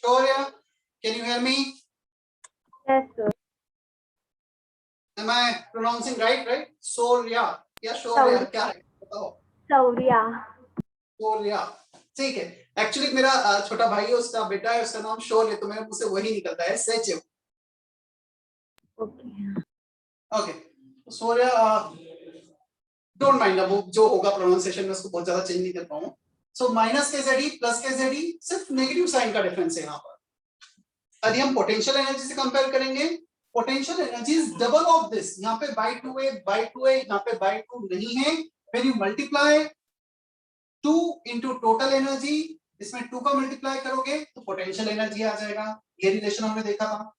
Shaurya, can you hear me? Yes, sir. Am I pronouncing right? Shaurya या शौर्य क्या है बताओ? शौर्या. शौर्या ठीक है. एक्चुअली मेरा छोटा भाई है, उसका बेटा है, उसका नाम शौर्य, तो मेरे मुंह से वही निकलता है सच. Okay. Okay Shaurya, don't mind, अब जो होगा प्रोनाउंसिएशन में उसको बहुत ज्यादा चेंज नहीं कर पाऊंगा. सो माइनस के जेड प्लस के जेड सिर्फ नेगेटिव साइन का डिफरेंस है यहाँ पर. यदि हम पोटेंशियल एनर्जी से कंपेयर करेंगे, potential energy is double of this. यहाँ पे बाई टू है, यहाँ पे बाई टू नहीं है. When you multiply 2 into total energy, इसमें 2 का मल्टीप्लाई करोगे तो पोटेंशियल एनर्जी आ जाएगा. ये रिलेशन हमने देखा था.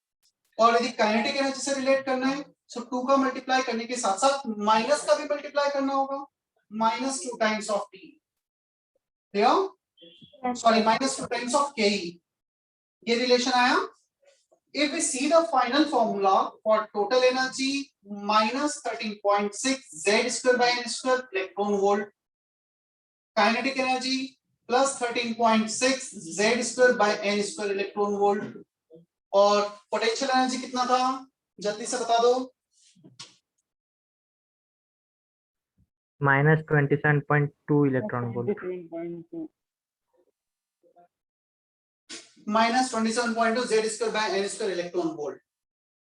और यदि काइनेटिक एनर्जी से रिलेट करना है, सो 2 का मल्टीप्लाई करने के साथ साथ माइनस का भी मल्टीप्लाई करना होगा. -2 times of T, sorry -2 times of के. ये रिलेशन आया. If we see the final formula for total energy, -13.6 z square by n square electron volt, kinetic energy plus 13.6 z square by n square electron volt, और potential energy कितना था जल्दी से बता दो. -27.2 electron volt. -27.2 z square by n square electron volt.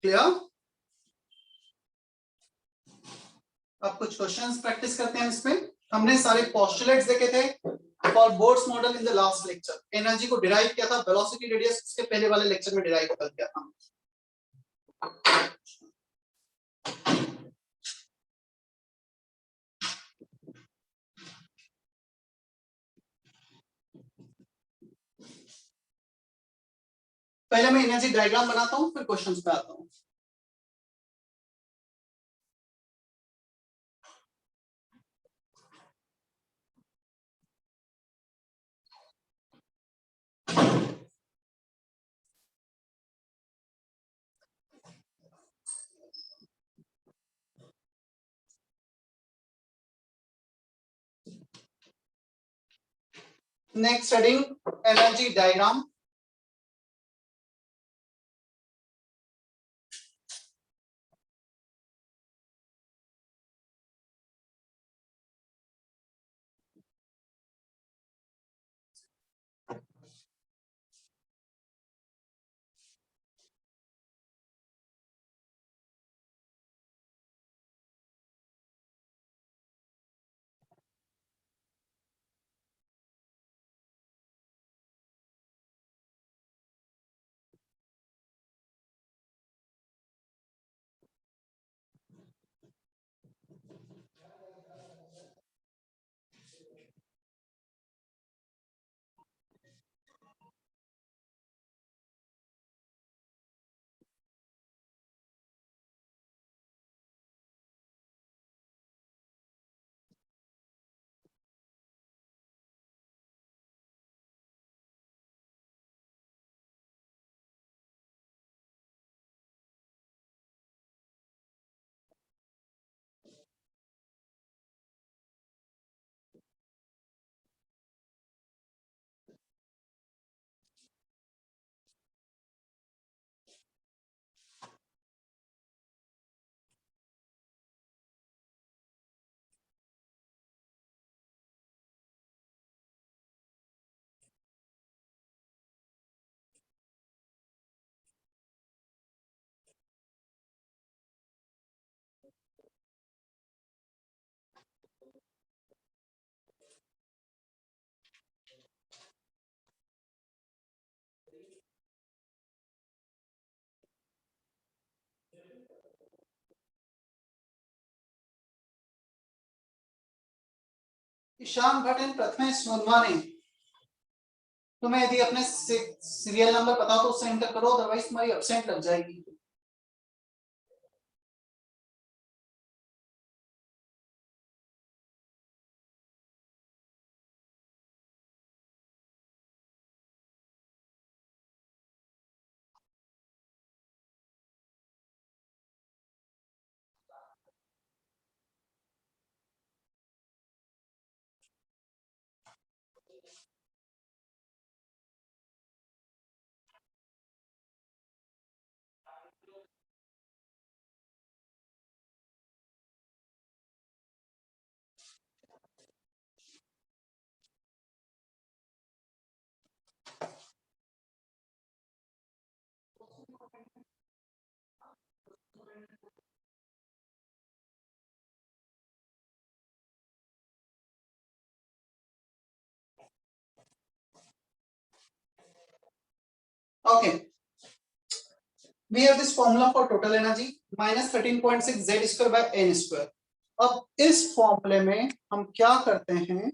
Clear? अब कुछ questions practice करते हैं. इसमें हमने सारे पोस्टुलेट्स देखे थे for boards model in the last lecture. Energy को डिराइव किया था, वेलोसिटी रेडियस उसके पहले वाले लेक्चर में डिराइव कर दिया था. पहले मैं एनर्जी डायग्राम बनाता हूं, फिर क्वेश्चंस पे आता हूं. Next studying energy diagram. Ishan Bhatt and Prathamesh Sonwane, तुम्हें यदि अपने सीरियल नंबर पता हो तो उससे एंटर करो, अदरवाइज तुम्हारी एब्सेंट लग जाएगी. Okay, we have this formula for total energy minus 13.6 z square by n square. अब इस फॉर्मूले में हम क्या करते हैं,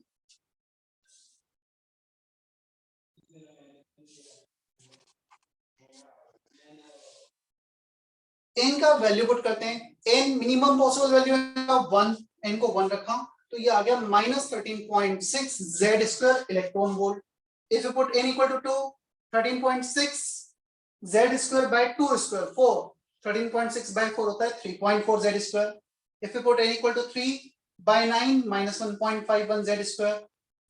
n का वैल्यू पुट करते हैं, n मिनिमम पॉसिबल वैल्यू है 1, n को 1 रखा तो ये आ गया minus 13.6 z square electron volt. If you put n equal to 2, 13.6 z square by 2 square 4, 13.6 by 4 होता है 3.4 z square. If you put n equal to 3 by 9 minus 1.51 z square,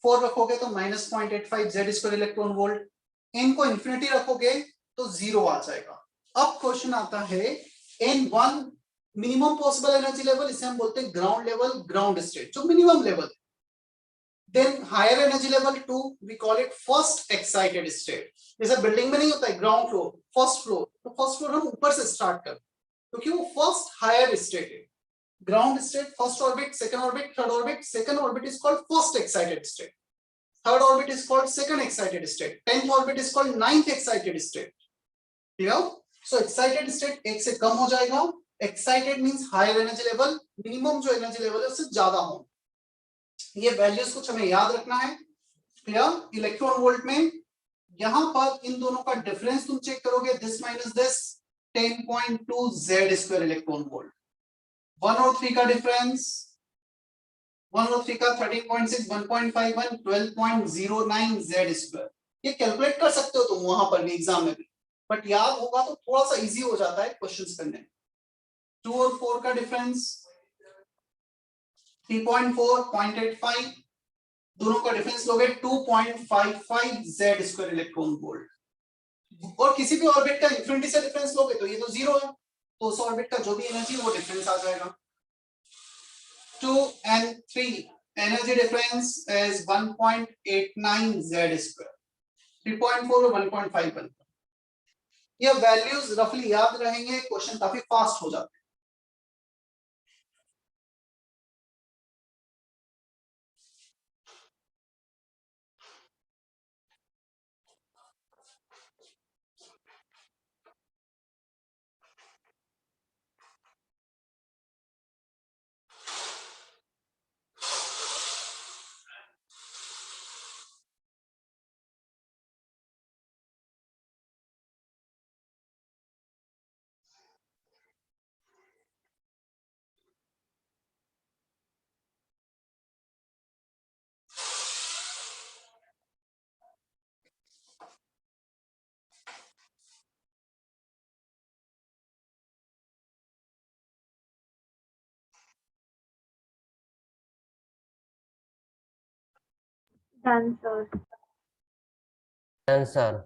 4 रखोगे तो minus 0.85 z square electron volt. n को infinity रखोगे तो 0 आ जाएगा. अब question आता है n1 minimum possible energy level, इसे हम बोलते हैं ग्राउंड लेवल, ग्राउंड स्टेट जो मिनिमम लेवल है. Then higher energy level 2 we call it first excited state. जैसे बिल्डिंग में नहीं होता है ग्राउंड फ्लोर, फर्स्ट फ्लोर, तो फर्स्ट फ्लोर हम ऊपर से स्टार्ट करते हैं क्योंकि वो फर्स्ट हायर स्टेट है. Ground state, first orbit, second orbit, third orbit. Second orbit is called first excited state, third orbit is called second excited state, 10th orbit is called 9th excited state. Clear? So excited state एक से कम हो जाएगा. Excited means higher energy level, minimum जो energy level है उससे ज्यादा हो. ये वैल्यूज कुछ हमें याद रखना है. क्लियर? इलेक्ट्रॉन वोल्ट में यहां पर इन दोनों का डिफरेंस तुम चेक करोगे, this minus this 10.2 z square electron volt. 1 और 3 का डिफरेंस, 1 और 3 का 13.6, 1.51, 12.09 z स्क्वायर. ये कैलकुलेट कर सकते हो तुम वहां पर भी एग्जाम में भी, बट याद होगा तो थोड़ा सा इजी हो जाता है क्वेश्चंस करने में. 2 और 4 का डिफरेंस 3.4, 0.85, दोनों का डिफरेंस लोगे 2.55 z स्क्वायर इलेक्ट्रॉन वोल्ट. और किसी भी ऑर्बिट का इंफिनिटी से डिफरेंस लोगे तो ये तो जीरो है, तो उस ऑर्बिट का जो भी एनर्जी वो डिफरेंस आ जाएगा. 2 and 3 energy difference is 1.89 z square, 3.4 और 1.51. ये वैल्यूज रफली याद रहेंगे, क्वेश्चन काफी फास्ट हो जाते हैं. Done, sir. Answer.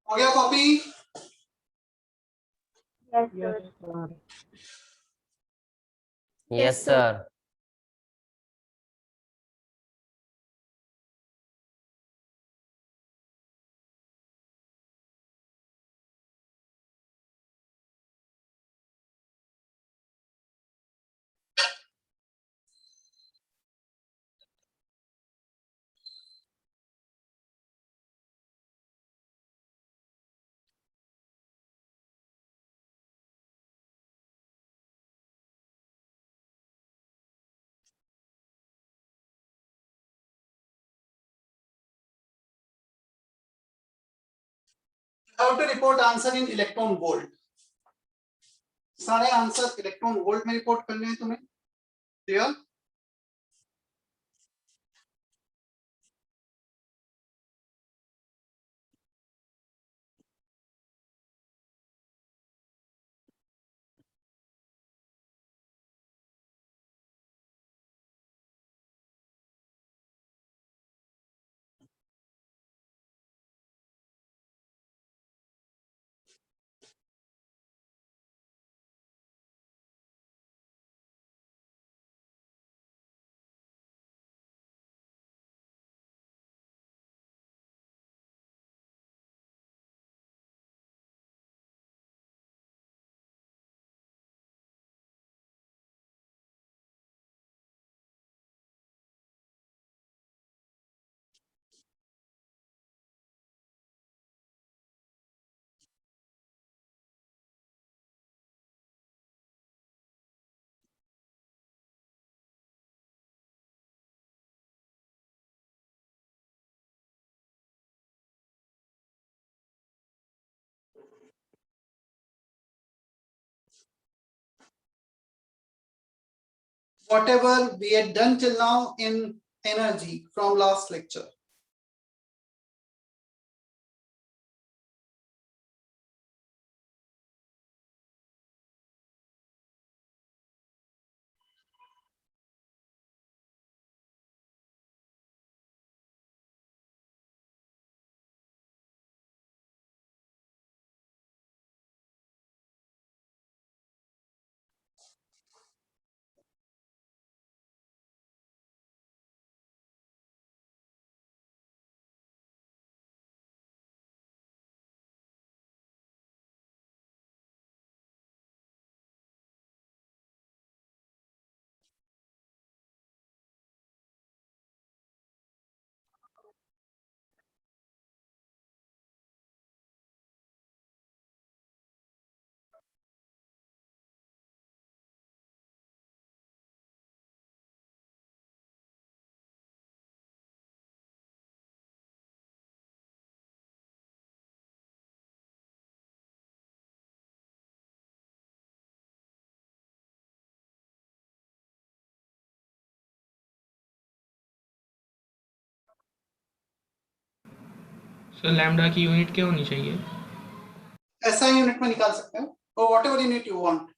हो गया copy? Yes, sir. Yes, sir. How to report answer in electron volt? सारे आंसर इलेक्ट्रॉन वोल्ट में रिपोर्ट करने हैं तुम्हें, clear? Whatever we had done till now in energy from last lecture. Sir lambda की unit क्या होनी चाहिए? ऐसा यूनिट में निकाल सकते हो, और whatever unit you want.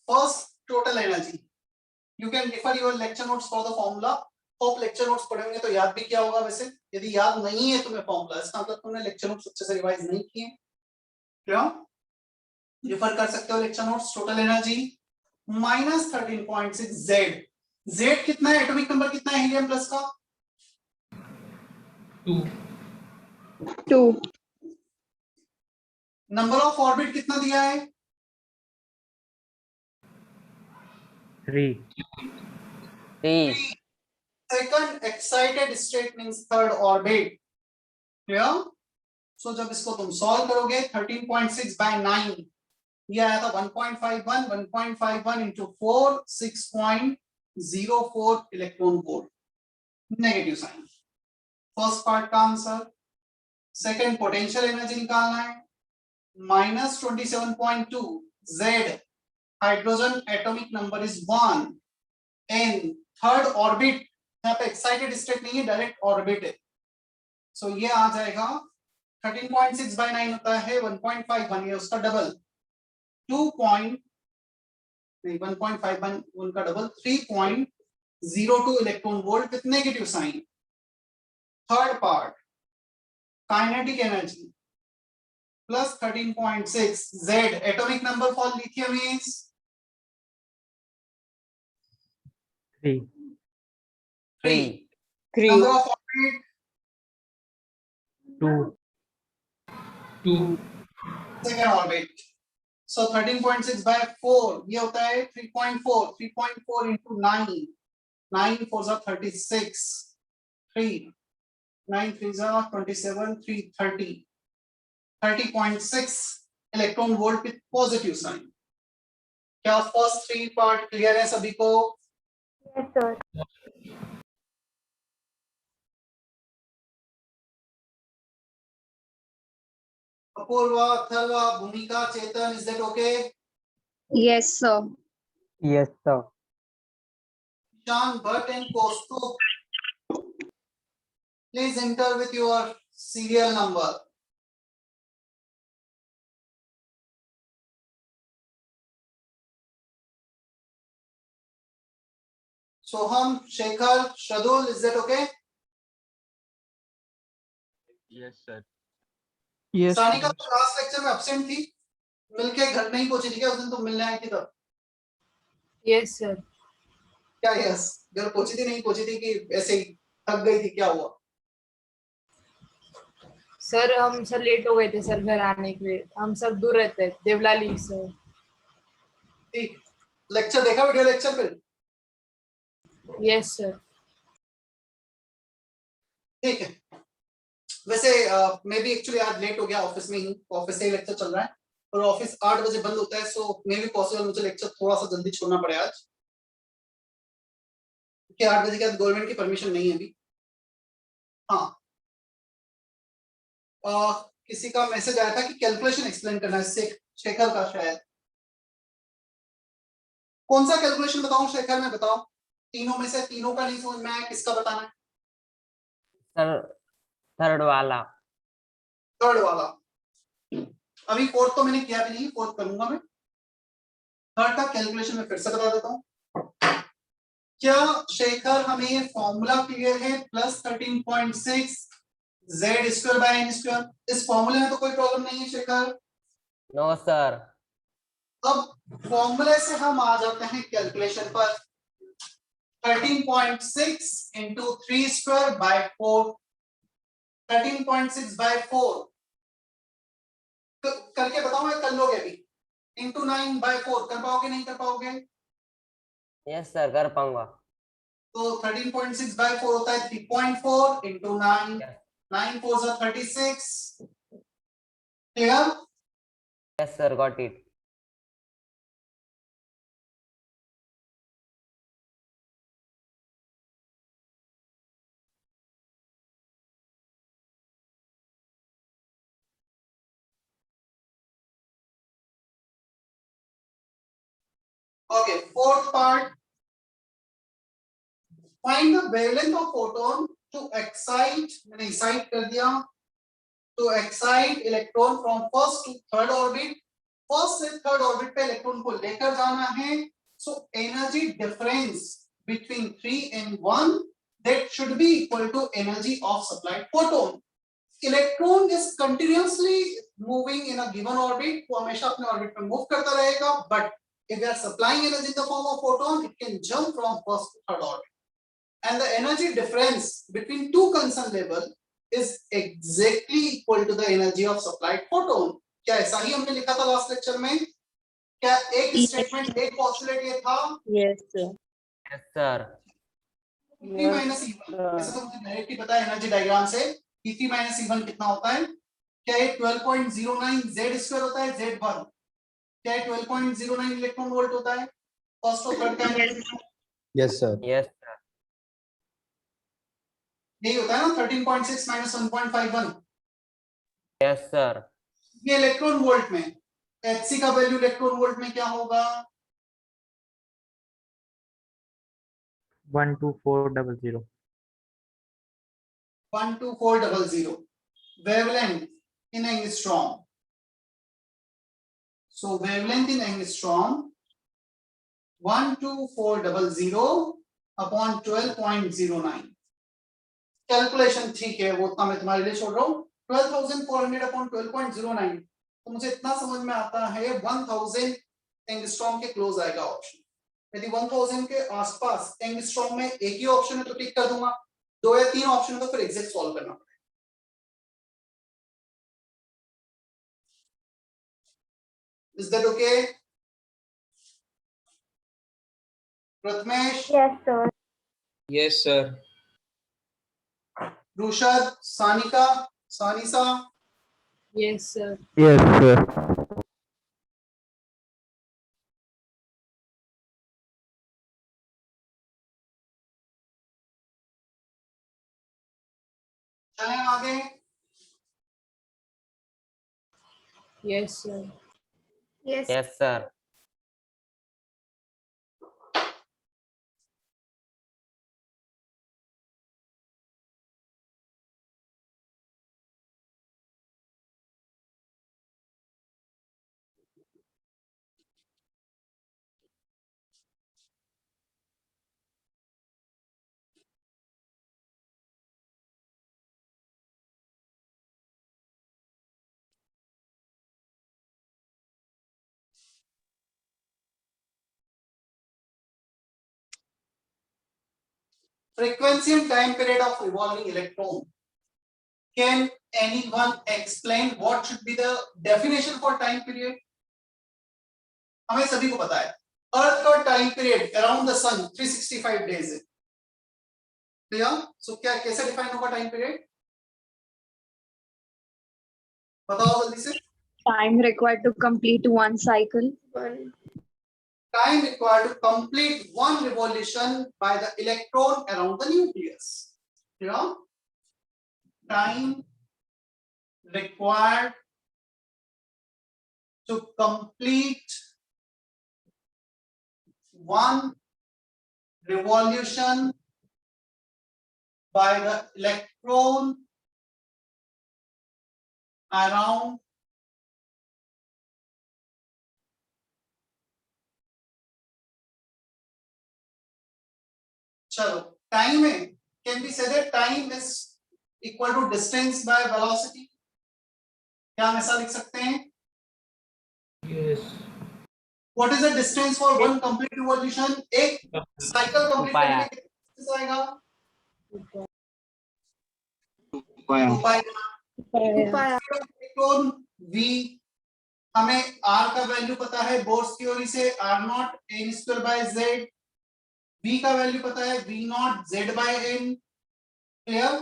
First, total energy. You can refer your lecture notes for the formula. Hope lecture notes पढ़े होंगे तो याद भी क्या होगा वैसे. यदि याद नहीं है तुम्हें फॉर्मूला, इसका मतलब तुमने लेक्चर नोट्स अच्छे से रिवाइज नहीं किए. क्यों? रिफर कर सकते हो lecture notes. Total energy -13.6 Z. Z कितना है? एटॉमिक नंबर कितना है हीलियम प्लस का? 2. नंबर ऑफ ऑर्बिट कितना दिया है? 3. 3. Second excited state means third orbit. Clear? So जब इसको तुम सॉल्व करोगे 13.6 by 9 ये आया था 1.51 into 4 6.04 electron volt negative sign first part का आंसर सेकंड पोटेंशियल एनर्जी निकालना है -27.2 Z hydrogen atomic number is 1 in third orbit यहाँ पे एक्साइटेड स्टेट नहीं है डायरेक्ट ऑर्बिट है सो ये आ जाएगा 13.6 by 9 होता है 1.51 ये उसका डबल 1.51 उनका double 3.02 electron volt with negative sign third part kinetic energy plus 13.6 Z atomic number for lithium is 3. 3. Number of orbit 2. 2. Second orbit so 13.6 by 4 ये होता है 3.4 into 9 9 4s are 36 3 9 3s are 27 3 30 30.6 electron volt with positive sign क्या first three part clear है सभी को Yes, sir. Apurva Atharva Bhumika Chetan is that okay Yes, sir. Yes, sir. Sean Bhatt and Kaustubh please enter with your serial number Soham Shekhar Shadul is that okay Yes, sir. Yes. Sanika तो last lecture में absent थी मिलके घर नहीं पहुंची थी क्या उस दिन तुम मिलने आई थी तब यस सर क्या यस घर पहुंची थी नहीं पहुंची थी कि ऐसे ही थक गई थी क्या हुआ सर हम सर लेट हो गए थे सर घर आने के लिए हम सब दूर रहते हैं देवलाली सर ठीक लेक्चर देखा वीडियो लेक्चर फिर यस सर ठीक है वैसे मैं भी एक्चुअली आज लेट हो गया ऑफिस में ही ऑफिस से ही लेक्चर चल रहा है और ऑफिस 8 बजे बंद होता है सो मे भी पॉसिबल मुझे लेक्चर थोड़ा सा जल्दी छोड़ना पड़े आज क्योंकि 8 बजे के बाद गवर्नमेंट की परमिशन नहीं है अभी हाँ किसी का मैसेज आया था कि कैलकुलेशन एक्सप्लेन करना है शेखर का शायद कौन सा कैलकुलेशन बताऊं शेखर में बताओ तीनों में से तीनों का नहीं समझ में आया किसका बताना है सर थर्ड वाला थर्ड वाला अभी फोर्थ तो मैंने किया भी नहीं फोर्थ करूंगा मैं थर्ड का कैलकुलेशन में फिर से बता देता हूं क्या शेखर हमें ये फॉर्मूला क्लियर है +13.6 Z square by n square इस फॉर्मूले में तो कोई प्रॉब्लम नहीं है शेखर नो सर अब फॉर्मूले से हम आ जाते हैं कैलकुलेशन पर 13.6 into 3 square by 4 13.6 by 4 करके बताऊं या कर लोगे अभी into 9 by 4 कर पाओगे नहीं कर पाओगे यस सर कर पाऊंगा तो 13.6 by 4 होता है 3.4 into 9 9 4s are 36 clear yes sir got it okay fourth part find the wavelength of photon to excite मैंने excite कर दिया to excite electron from first to third orbit first से third orbit पे electron को लेकर जाना है so energy difference between 3 and 1 that should be equal to energy of supplied photon electron is continuously moving in a given orbit वो हमेशा अपने orbit में move करता रहेगा but if we are supplying energy in the form of photon it can jump from first to third orbit and the energy difference between two concerned level is exactly equal to the energy of supplied photon क्या ऐसा ही हमने लिखा था last lecture में क्या एक Yes. Statement एक postulate ये था Yes, sir. Yes, sir. E3 minus E1, ऐसा तो मुझे डायरेक्टली पता है एनर्जी डायग्राम से E3 माइनस E1 कितना होता है। क्या ये 12.09 Z स्क्वायर होता है Z1? क्या ये 12.09 इलेक्ट्रॉन वोल्ट होता है फर्स्ट और थर्ड का energy? Yes, sir. Yes, sir. यही होता है ना 13.6 माइनस 1.51। Yes, sir. ये इलेक्ट्रॉन वोल्ट में Hc का वैल्यू इलेक्ट्रॉन वोल्ट में क्या होगा? 12400. 12400 wavelength in angstrom. So wavelength in angstrom 12400 upon 12.09. Calculation ठीक है, वो उतना मैं तुम्हारे लिए छोड़ रहा हूँ। 12,400 अपॉन 12.09, तो मुझे इतना समझ में आता है 1000 एंगस्ट्रॉम के क्लोज आएगा ऑप्शन। यदि 1000 के आसपास एंगस्ट्रॉम में एक ही ऑप्शन है तो टिक कर दूंगा, 2 या 3 ऑप्शन है तो फिर एग्जैक्ट सॉल्व करना पड़ेगा। Is that okay? Prathamesh, Yes, sir. Yes, sir. Rushad, Sanika, सानिसा, Yes, sir. Yes, sir. चलें आगे। Yes, sir. Yes. Yes, sir. Frequency and time period of revolving electron. Can anyone explain what should be the definition for time period? हमें सभी को पता है earth का time period around the sun 365 days है। Clear? So क्या कैसे define होगा टाइम पीरियड? बताओ जल्दी से। Time required to complete one cycle. Time required to complete one revolution by the electron around the nucleus. Clear? Time required to complete one revolution by the electron around चलो time है, can be say that time is equal to distance by velocity. क्या हम ऐसा लिख सकते हैं? Yes. What is the distance for one complete revolution? एक cycle complete पाया। करने के कितना डिस्टेंस आएगा? 2 2 पाई इलेक्ट्रॉन v। हमें r का वैल्यू पता है बोर्स थ्योरी से, r not n square by z। v का वैल्यू पता है v not z bye n। Clear?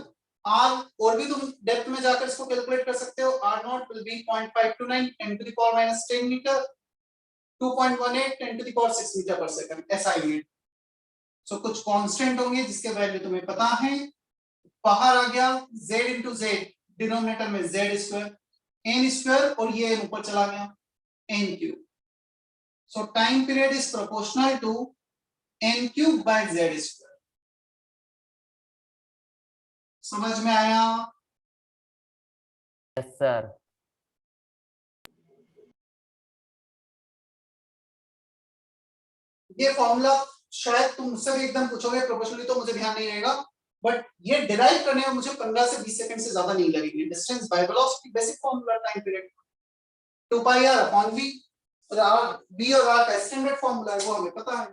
r और भी तुम डेप्थ में जाकर इसको कैलकुलेट कर सकते हो। r not will be 0.529 10 to the power minus 10 metre, 2.18 10 to the power 6 metre पर सेकंड ऐसा यूनिट। सो कुछ कांस्टेंट होंगे जिसके वैल्यू तुम्हें पता है। बाहर आ गया z इंटू जेड, डिनोमिनेटर में z स्क्वायर, n स्क्वायर और ये n ऊपर चला गया n cube. So time period is proportional to n cube by z square. समझ में आया? Yes, sir. ये फॉर्मूला शायद तुम मुझसे भी एकदम पूछोगे प्रोपोर्शनली तो मुझे ध्यान नहीं रहेगा, बट ये डिराइव करने में मुझे 15 से 20 सेकंड से ज्यादा नहीं लगेंगे। Distance by velocity basic formula time period 2 pi r upon v, और r v और r का स्टैंडर्ड फॉर्मूला है वो हमें पता है।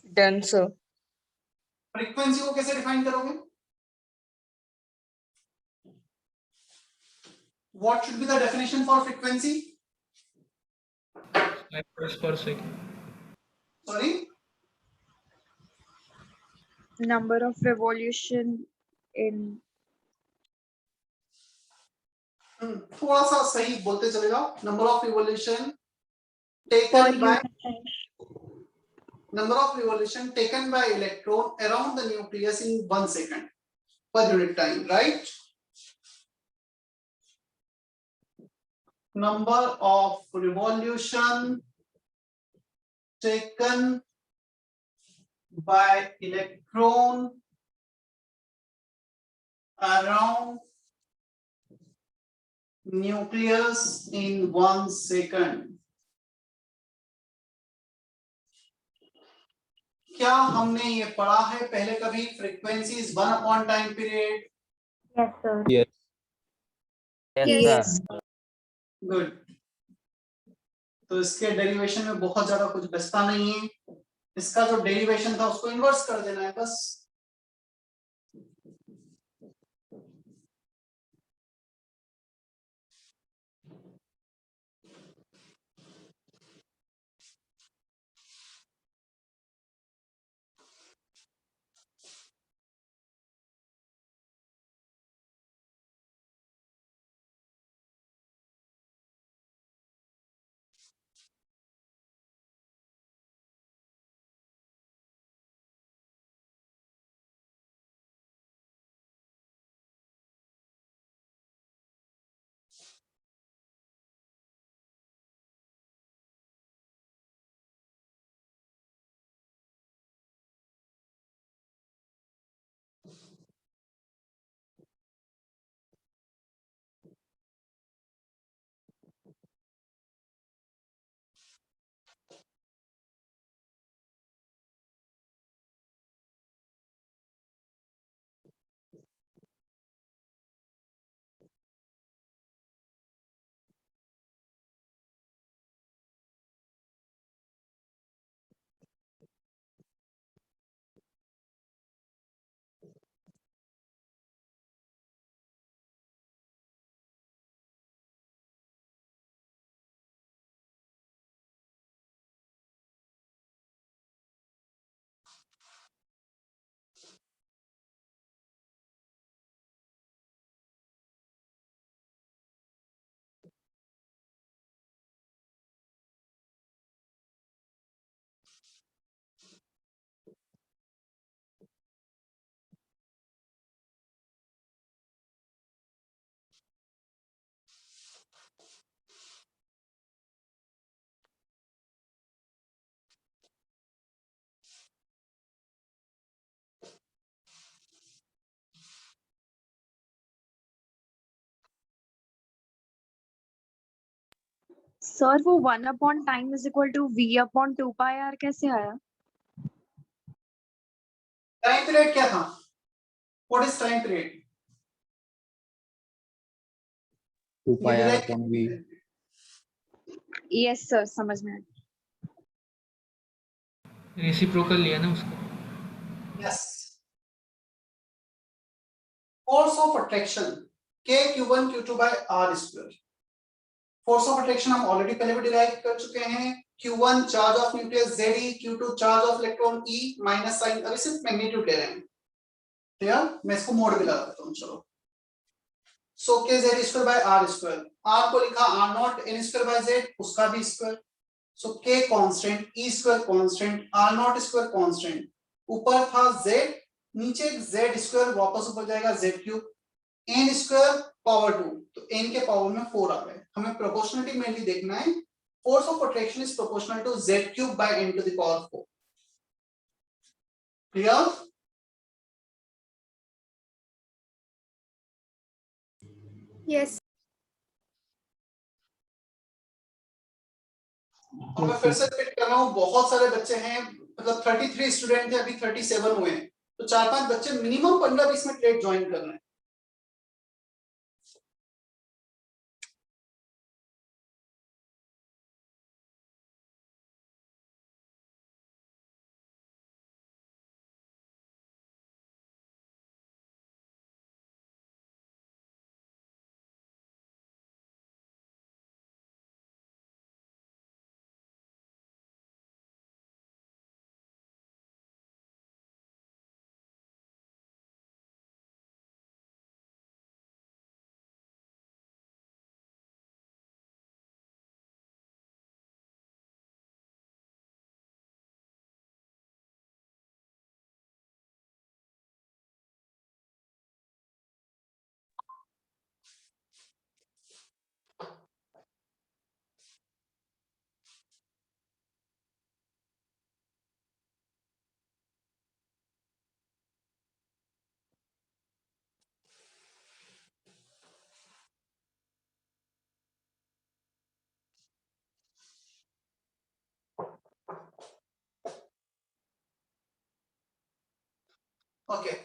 Done, sir. फ्रीक्वेंसी को कैसे डिफाइन करोगे? What should be the definition for frequency? Cycles per second. Sorry? Number of revolution in थोड़ा सा सही बोलते चले जाओ. Number of revolution per taken by unit time. number of revolution taken by electron around the nucleus in 1 second per unit time, right? Number of revolution taken by electron around nucleus in 1 second. क्या हमने ये पढ़ा है पहले कभी? Frequency is 1 upon time period. Yes, sir. Yes. Yes, sir. Good. तो इसके derivation में बहुत ज्यादा कुछ बचता नहीं है. इसका जो डेरिवेशन था उसको इन्वर्स कर देना है बस. सर वो 1 upon time is equal to V upon 2 pi r कैसे आया? टाइम पीरियड क्या था? What is time period? 2 pi r upon V. Yes sir, समझ में आया. रेसिप्रोकल लिया ना उसका. Yes. Force of attraction k q1 q2 by r square. Force of attraction हम ऑलरेडी पहले भी डिराइव कर चुके हैं. q1 charge of nucleus ze, q2 charge of electron e minus sign. अभी सिर्फ मैग्नीट्यूड ले रहे हैं. क्लियर? मैं इसको मोड भी लगा देता हूं. चलो. सो k z square bye r square. r को लिखा r not n square by z, उसका भी square. So k constant, e square constant, r not square constant. ऊपर था z, नीचे z स्क्वायर वापस ऊपर जाएगा z cube. n square power 2, तो n के पावर में 4 आ गए. हमें प्रोपोर्शनलिटी मेनली देखना है. Force of attraction is proportional to z cube by n to the power 4. Clear? Yes. और मैं फिर से रिपीट कर रहा हूँ. बहुत सारे बच्चे हैं, मतलब 33 स्टूडेंट थे, अभी 37 हुए हैं. तो 4-5 बच्चे मिनिमम 15-20 मिनट लेट ज्वाइन कर रहे हैं. Okay.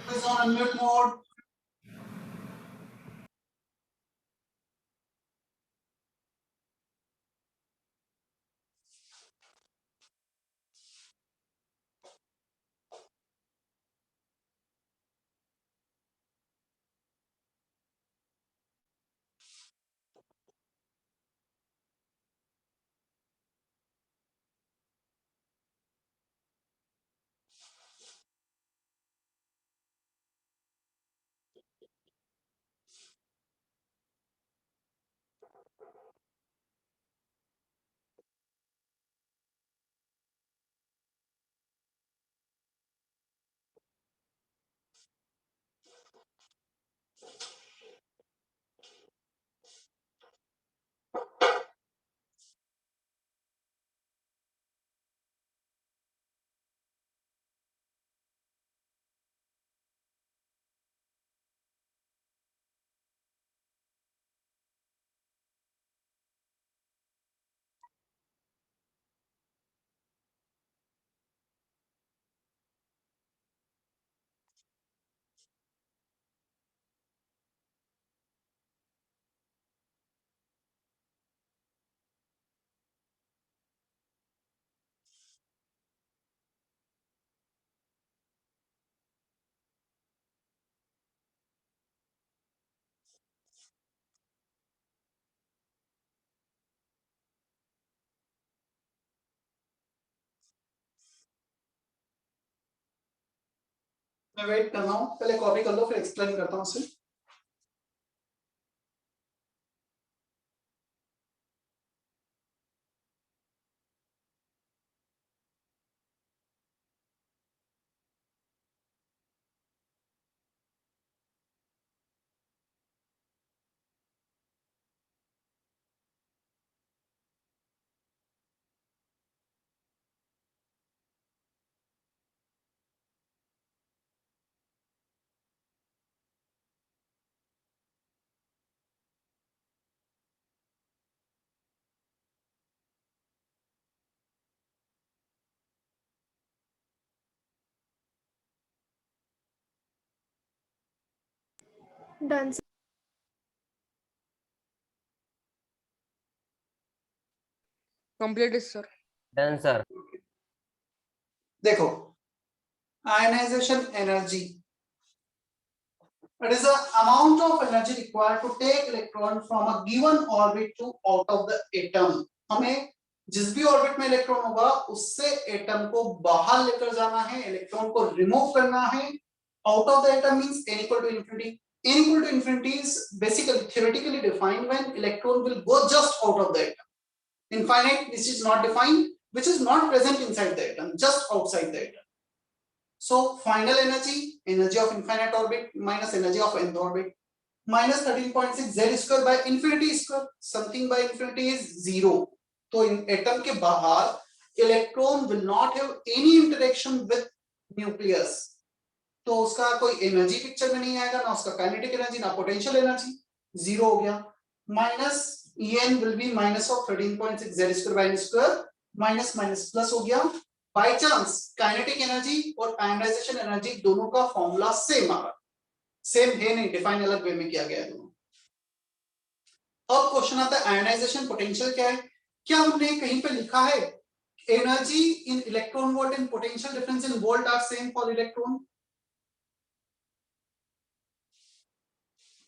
Is on unmute mode. मैं वेट कर रहा हूँ, पहले कॉपी कर लो फिर एक्सप्लेन करता हूँ उसे। Done. Completed, sir. Done, sir. देखो, ionization energy. It is the amount of energy required to take electron from a given orbit to out of the atom. हमें जिस भी ऑर्बिट में इलेक्ट्रॉन होगा उससे एटम को बाहर लेकर जाना है, इलेक्ट्रॉन को रिमूव करना है. Out of the atom means n equal to infinity. N equal to infinity is basically theoretically defined when electron will go just out of the atom. Infinite, this is not defined, which is not present inside the atom, just outside the atom. So final energy, energy of infinite orbit minus energy of nth orbit, minus 13.6 z square by infinity square. Something by infinity is 0. तो atom के बाहर electron will not have any interaction with nucleus, तो उसका कोई energy picture में नहीं आएगा, ना उसका काइनेटिक एनर्जी ना पोटेंशियल एनर्जी, 0 हो गया. Minus En will be minus of 13.6 z square by n square, minus minus plus हो गया. बाय चांस काइनेटिक एनर्जी और आयनाइजेशन एनर्जी दोनों का फॉर्मूला सेम आ रहा, सेम है नहीं, डिफाइन अलग वे में किया गया है दोनों. अब क्वेश्चन आता है आयनाइजेशन पोटेंशियल क्या है. क्या हमने कहीं पे लिखा है energy in electron volt and potential difference in volt are same for electron.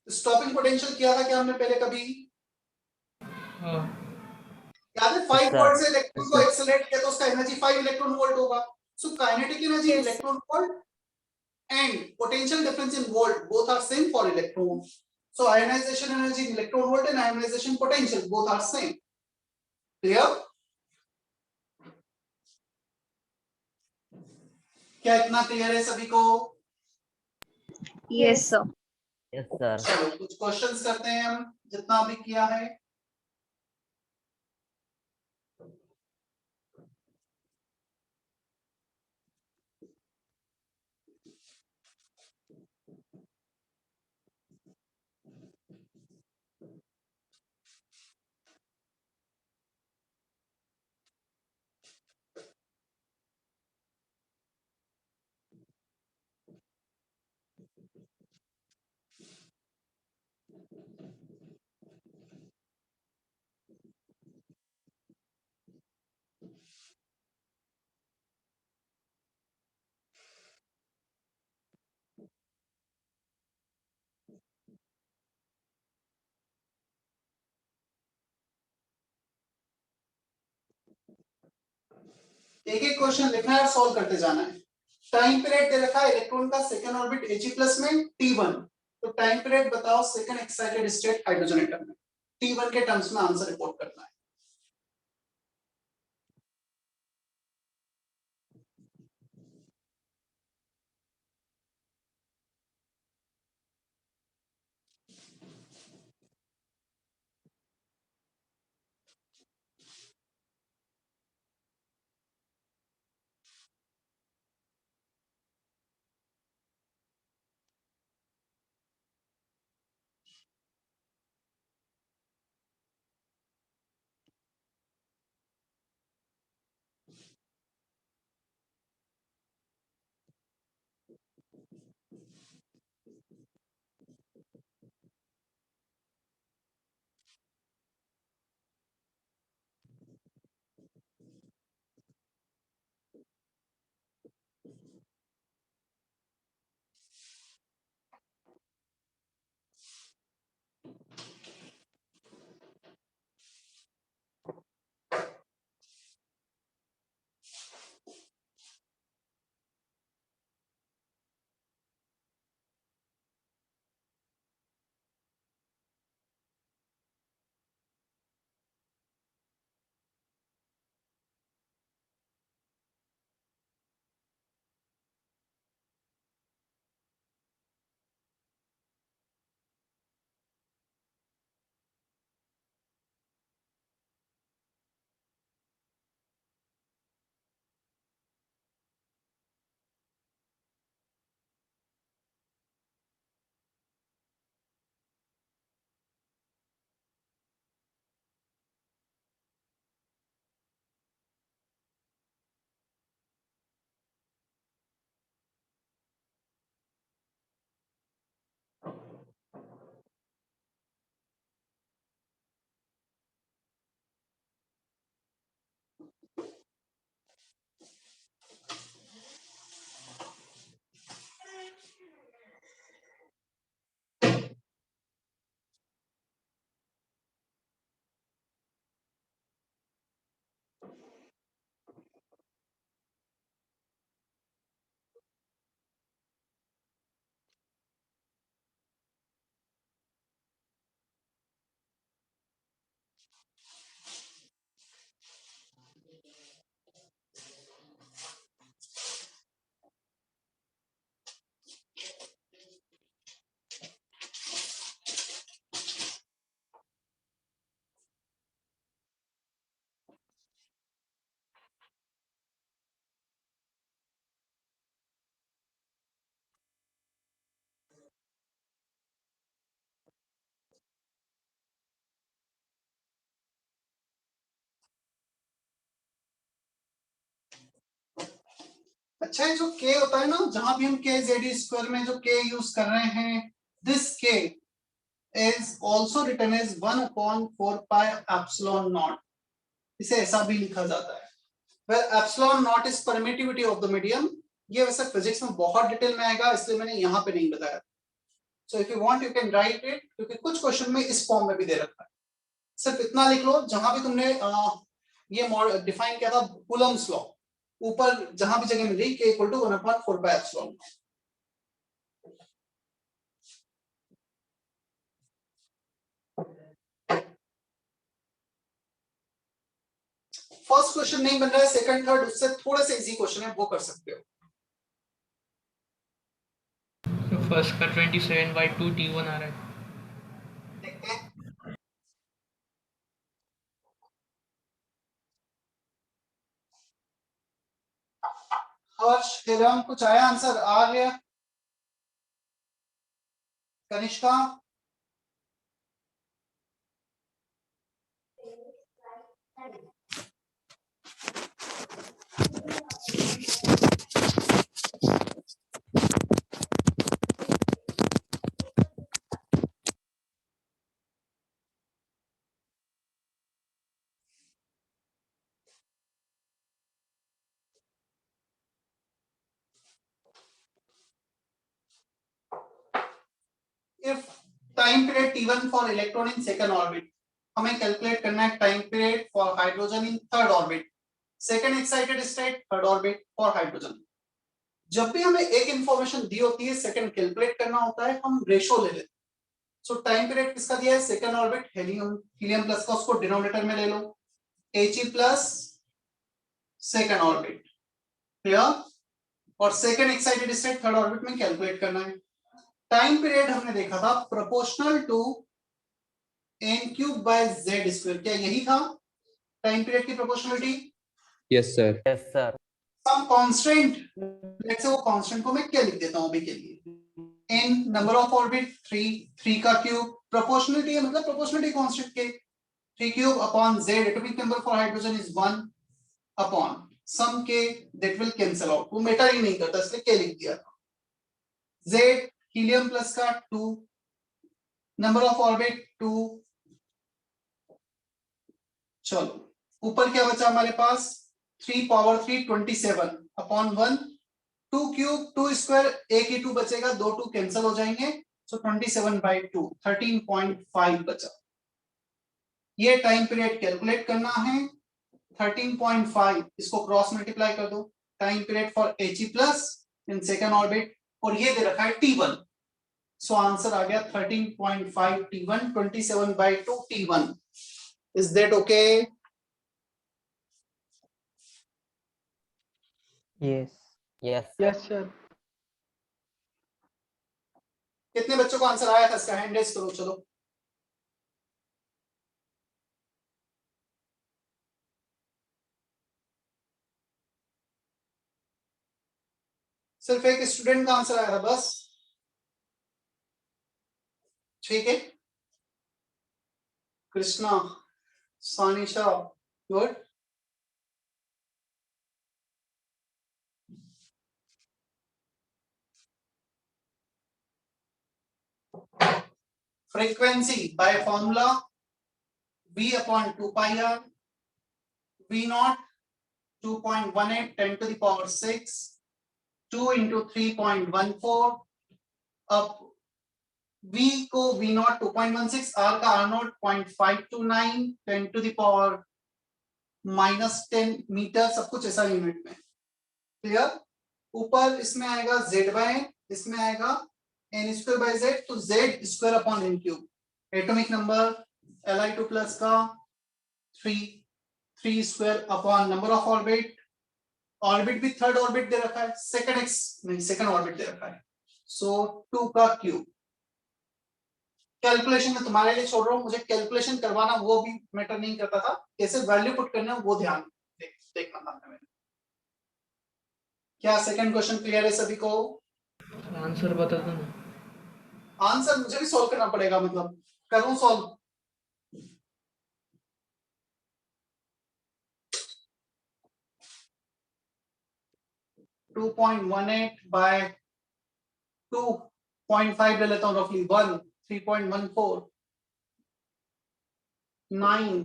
Stopping potential किया था क्या हमने पहले कभी, हाँ याद है 5 Yes, sir. वोल्ट से इलेक्ट्रॉन को एक्सेलरेट किया तो उसका एनर्जी 5 इलेक्ट्रॉन वोल्ट होगा. So kinetic energy electron volt and potential difference in volt both are same for electron. So ionization energy in electron volt and ionization potential both are same. Clear? क्या इतना clear है सभी को? Yes, sir. Yes, sir. चलो कुछ questions करते हैं हम जितना अभी किया है. एक एक क्वेश्चन लिखना है और सॉल्व करते जाना है. टाइम पीरियड दे रखा है इलेक्ट्रॉन का सेकंड ऑर्बिट He प्लस में T1. तो टाइम पीरियड बताओ second excited state hydrogen atom में T1 के टर्म्स में आंसर रिपोर्ट करना है. अच्छा है जो k होता है ना जहां भी हम k z स्क्वायर में जो k यूज कर रहे हैं this k is also written as 1/4 pi epsilon naught. इसे ऐसा भी लिखा जाता है where epsilon naught is permittivity of the medium. ये वैसे फिजिक्स में बहुत डिटेल में आएगा इसलिए मैंने यहाँ पे नहीं बताया. So if you want you can write it क्योंकि कुछ क्वेश्चन में इस फॉर्म में भी दे रखा है. सिर्फ इतना लिख लो जहां भी तुमने ये डिफाइन किया था कूलम्स लॉ ऊपर जहां भी जगह मिली k = 1/4 pi epsilon. First question नहीं बन रहा है, सेकंड थर्ड उससे थोड़े से इजी क्वेश्चन है, वो कर सकते हो। फर्स्ट का 27/2 T1 आ रहा है। देखते हैं। हर्ष, हिरम, कुछ आया आंसर? आ गया? Kanishka? If time period T1 for electron in second orbit, हमें कैलकुलेट करना है time period for hydrogen in third orbit, second excited state, third orbit for hydrogen. जब भी हमें एक इंफॉर्मेशन दी होती है, सेकंड कैलकुलेट करना होता है, हम रेशो ले लेते हैं। सो टाइम पीरियड किसका दिया है? सेकंड ऑर्बिट हीलियम प्लस का, उसको डिनोमिनेटर में ले लो, He plus second orbit, clear? और second excited state third orbit में कैलकुलेट करना है। टाइम पीरियड हमने देखा था proportional to n cube by z square, क्या यही था टाइम पीरियड की proportionality? Yes, sir. yes sir, some constant, let's say वो कांस्टेंट को मैं क्या लिख देता हूं अभी के लिए, n नंबर ऑफ ऑर्बिट 3 का क्यूब, प्रोपोर्शनलिटी है मतलब proportionality constant k 3 cube upon z, atomic number for hydrogen is 1 upon some k, that will cancel out, वो मैटर ही नहीं करता इसलिए क्या लिख दिया था। z हीलियम प्लस का 2, नंबर ऑफ ऑर्बिट 2, चलो ऊपर क्या बचा हमारे पास, 3 पावर 3 27 अपॉन 1, 2 क्यूब 2 स्क्वायर, एक ही 2 बचेगा, 2 2 कैंसिल हो जाएंगे, सो 27/2 13.5 बचा। ये टाइम पीरियड कैलकुलेट करना है 13.5, इसको क्रॉस मल्टीप्लाई कर दो, time period for He plus in second orbit, और ये दे रखा है T1, सो आंसर आ गया 13.5 T1, 27/2 T1। Is that okay? Yes. yes sir, Yes, sir. कितने बच्चों को आंसर आया था इसका? हैंड रेज करो, चलो। सिर्फ एक स्टूडेंट का आंसर आया था बस, ठीक है। Krishna, Sanisha, good. Frequency by formula v upon 2 pi r, v not 2.18 10 to the power 6, 2 into 3.14, अब v को v नॉट 2.16, r का r naught 0.529 10 to the power -10 metre, सब कुछ ऐसा यूनिट में, क्लियर? ऊपर इसमें आएगा z बाय n, इसमें आएगा n स्क्वायर बाय z, तो z square upon n cube, atomic number Li2 plus का 3 square upon number of orbit, orbit भी थर्ड ऑर्बिट दे रखा है, सेकंड ऑर्बिट दे रखा है, सो 2 का क्यूब। कैलकुलेशन में तुम्हारे लिए छोड़ रहा हूं, मुझे कैलकुलेशन करवाना वो भी मैटर नहीं करता था, कैसे वैल्यू पुट करना है वो ध्यान देखना था हमें। क्या सेकंड क्वेश्चन क्लियर है सभी को? आंसर बता दो ना। आंसर मुझे भी सॉल्व करना पड़ेगा, मतलब करूं सॉल्व? टू 2.18 बाय 2.5 ले लेता हूं, रफली 1, 3.14 9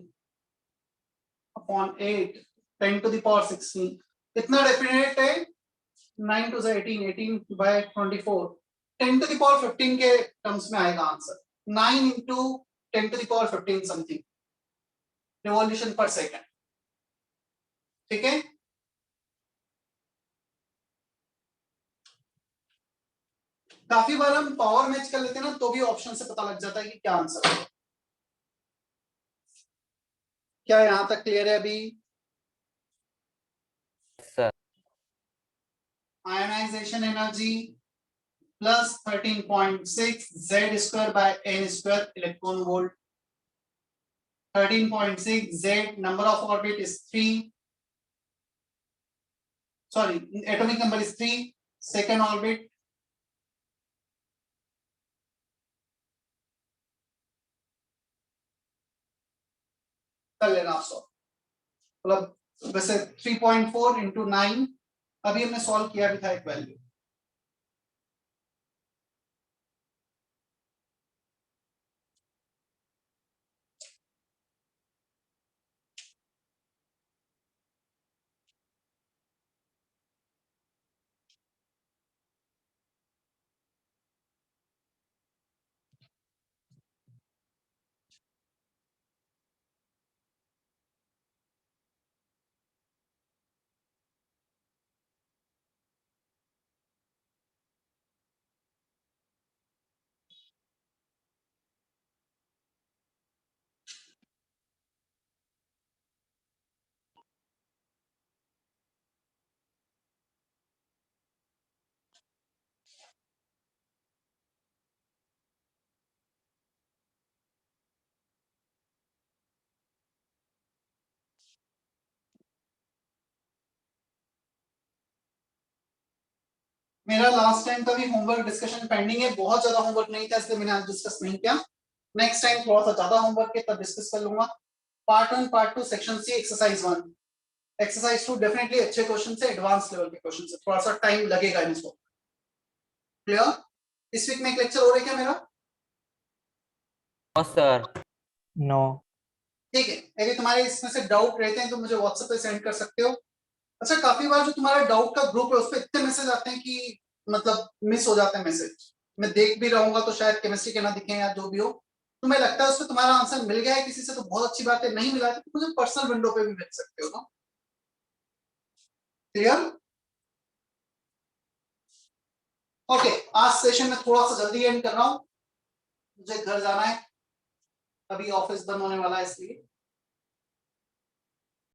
अपॉन 8 10 to the power 16, इतना डेफिनेट है। 9 to 18, 18 by 24, 10 to the power 15 के टर्म्स में आएगा answer, 9 into 10 to the power 15 something revolution पर सेकंड, ठीक है। काफी बार हम पावर मैच कर लेते हैं ना, तो भी ऑप्शन से पता लग जाता है कि क्या आंसर है। क्या यहां तक क्लियर है अभी? Ionization energy plus 13.6 z square by n square electron volt. 13.6 z, number of orbit is 3. Sorry, atomic number is 3. Second orbit कर लेना आप सॉल्व. मतलब वैसे 3.4 into 9 अभी हमने सॉल्व किया भी था एक वैल्यू. मेरा लास्ट टाइम का भी होमवर्क डिस्कशन पेंडिंग है. बहुत ज्यादा होमवर्क नहीं था इसलिए मैंने आज डिस्कस नहीं किया. नेक्स्ट टाइम थोड़ा सा ज्यादा होमवर्क है तब डिस्कस कर लूंगा. Part 1 part 2 section C exercise 1. Exercise 2 definitely अच्छे क्वेश्चन से, एडवांस लेवल के क्वेश्चन से. थोड़ा सा टाइम लगेगा इनको. क्लियर? इस वीक में एक लेक्चर हो रहा है क्या मेरा? No sir. No. ठीक है. यदि तुम्हारे इसमें से डाउट रहते हैं तो मुझे व्हाट्सएप पे सेंड कर सकते हो. अच्छा, काफी बार जो तुम्हारा डाउट का ग्रुप है उस पे इतने मैसेज आते हैं कि मतलब मिस हो जाते हैं मैसेज. मैं देख भी रहूंगा तो शायद केमिस्ट्री के ना दिखे या जो भी हो. तुम्हें लगता है उस पे तुम्हारा आंसर मिल गया है किसी से तो बहुत अच्छी बात है. नहीं मिला है तो मुझे पर्सनल विंडो पे भी भेज सकते हो ना. क्लियर? ओके, आज सेशन में थोड़ा सा जल्दी एंड कर रहा हूं. मुझे घर जाना है, अभी ऑफिस बंद होने वाला है इसलिए.